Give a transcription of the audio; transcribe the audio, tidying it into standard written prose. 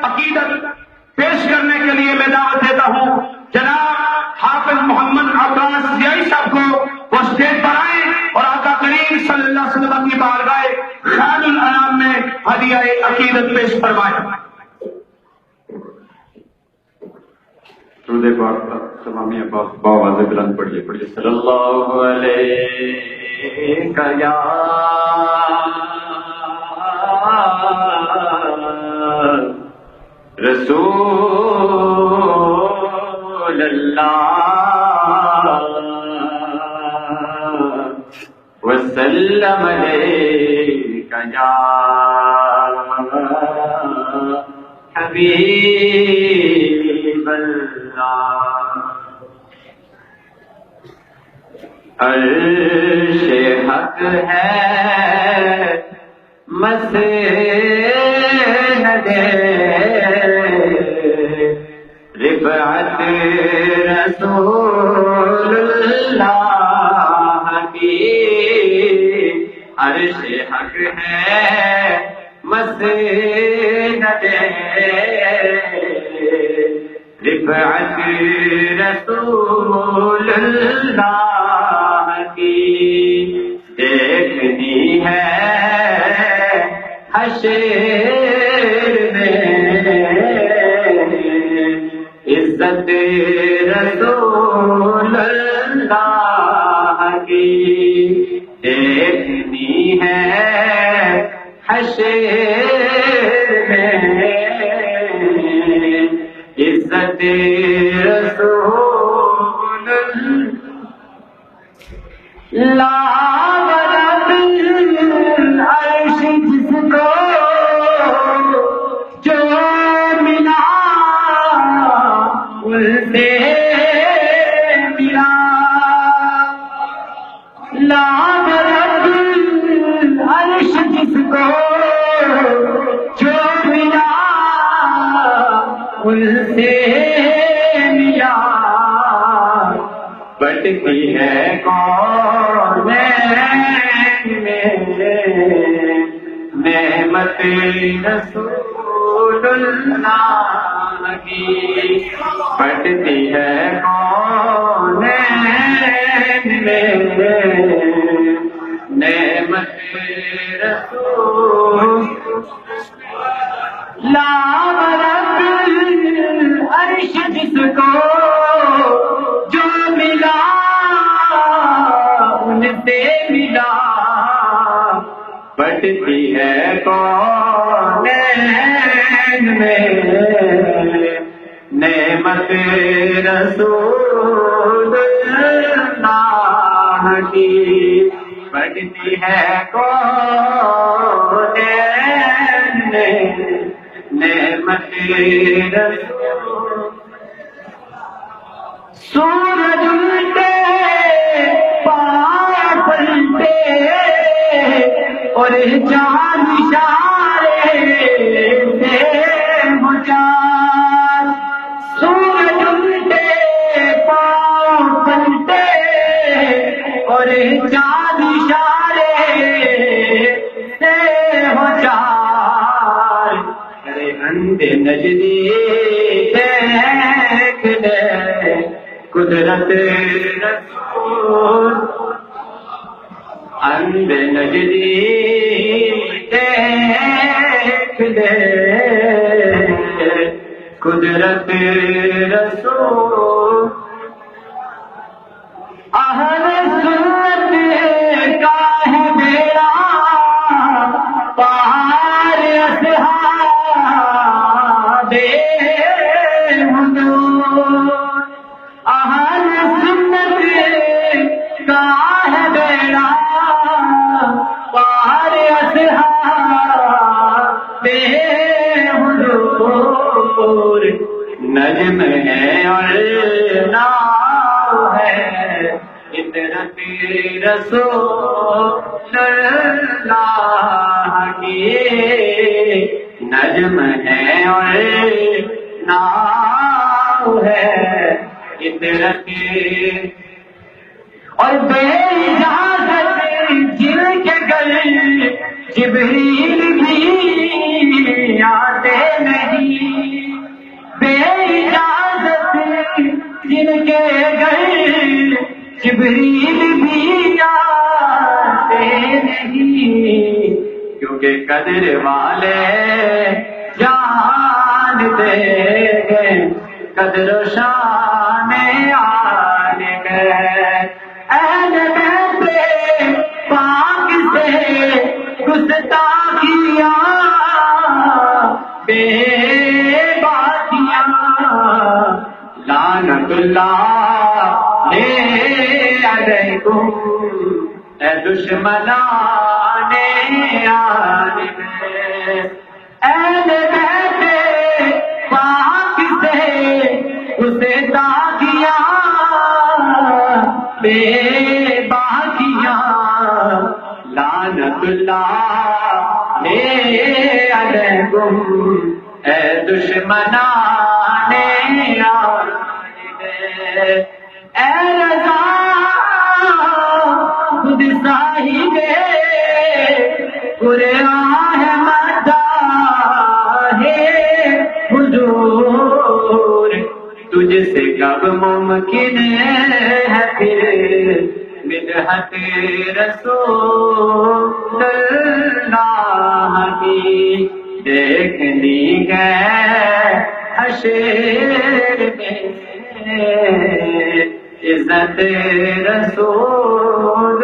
عقیدت پیش کرنے کے لیے میں دعوت دیتا ہوں جناب حافظ محمد عباس ضیائی صاحب کو، وہ اسٹیج پر آئیں اور آقا کریم صلی اللہ علیہ وسلم کی بارگاہ خیر الانام میں ہدیہ عقیدت پیش فرمائیں۔ درود پاک کا تمامیہ پاک باواز بلند پڑھیے صلی اللہ علیہ یا رسول اللہ وسلم علیک یا حبیب اللہ۔ عرش حق ہے مسند رفعت رسول اللہ کی، عرش حق ہے مسند رفعت رسول اللہ کی، دیکھنی ہے حشر میں عزت رسول اللہ کی، دیکھنی ہے حشر میں عزت رسول اللہ۔ رب العرش جس کو جو ملا ان سے ملا، رب العرش جس کو جو ملا ان سے ملا، بٹتی ہے کونین میں نعمت رسول اللہ کی، بٹتی ہے کونین میں نعمت رسول اللہ۔ رب العرش جس کو جو ملا ان سے ملا، بٹتی ہے کونین میں نعمت رسول اللہ کی، بٹتی ہے کونین میں نعمت رسول۔ سورج الٹے پاؤں پلٹے اور چاند اشارے سے مچار، سورج الٹے پاؤں پلٹے اور چاند اشارے سے مچار، ارے اندھے نجدی دیکھ لے قدرت رسول، اندھے نجدی دیکھ لے قدرت رسول۔ اہل سنت کا ہے بیڑا پار اصحاب حضور، اہل سنت کا ہے بیڑا پار اصحاب حضور، نجم ہے اور ناؤ ہے عطرت رسول اللہ کی، نجم ہے اور ناؤ ہے عطرت، اور بے اجازت جن کے گھر جبریل بھی آتے نہیں، نہیں، بے اجازت جن کے گھر جبریل بھی آتے نہیں، کیونکہ قدر والے جانتے ہیں قدر و شان عالم ہے۔ اہل بیت پاک سے گستاخیاں بے باکیاں لعنت اللہ علیکم اے دشمنان عالم، اہل بیت پاک سے گستاخیاں بے باکیاں لعنت اللہ علیکم اے دشمنان عالم، اے رضا خود صاحب قرآن مداح حضور، تجھ سے کب ممکن ہے پھر مدحت رسول اللہ کی دیکھنی ہے حشر میں عزت رسول